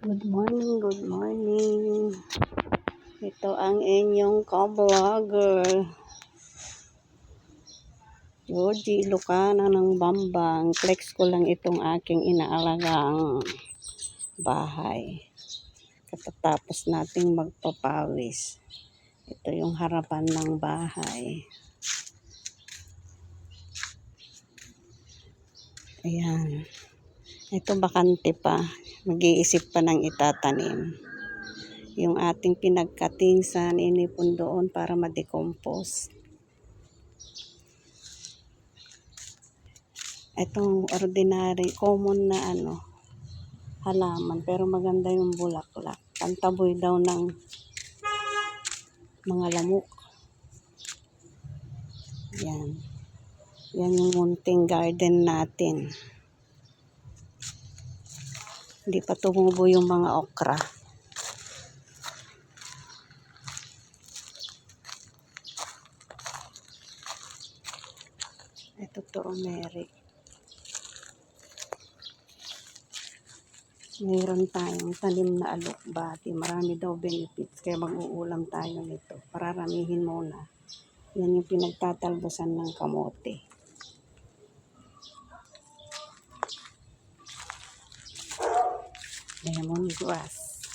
Good morning, good morning. Ito ang inyong ka-vlogger. Georgie Lucana ng Bambang. Flex ko lang itong aking inaalagang bahay. Katatapos nating magpapawis. Ito yung harapan ng bahay. Ayan. Ito bakante pa. Mag-iisip pa ng itatanim. Yung ating pinagkatingsan, inipon doon para ma-decompose. Itong ordinary, common na halaman. Pero maganda yung bulaklak. Pantaboy daw ng mga lamok. Yan. Yan yung munting garden natin. Hindi pa tumubo yung mga okra. Ito turmeric. Mayroon tayong tanim na alokbati. Marami daw benefits. Kaya mag-uulam tayo nito. Pararamihin muna. Yan yung pinagtatalbosan ng kamote. Lemongrass.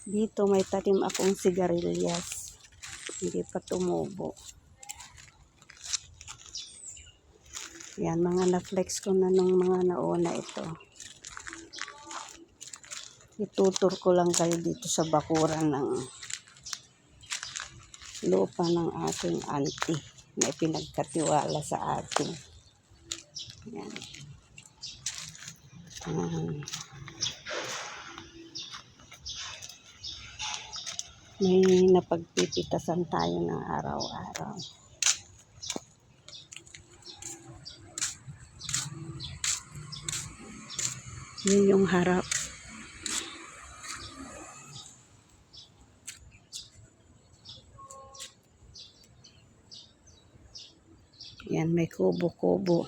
Dito may tanim akong sigarilyas. Hindi pa tumubo. Yan, mga na-flex ko na nung mga nauna ito. Itutur ko lang kayo dito sa bakuran ng lupa ng aking auntie na ipinagkatiwala sa atin. Yan. May napagpipitasan tayo ng araw-araw. Yun yung harap. Yan, may kubo-kubo.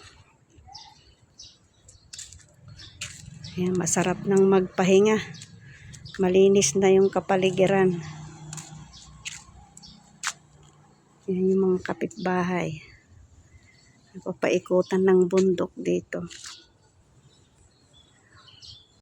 Yan, masarap nang magpahinga. Malinis na yung kapaligiran. Yan yung mga kapitbahay. Napapaikutan ng bundok dito.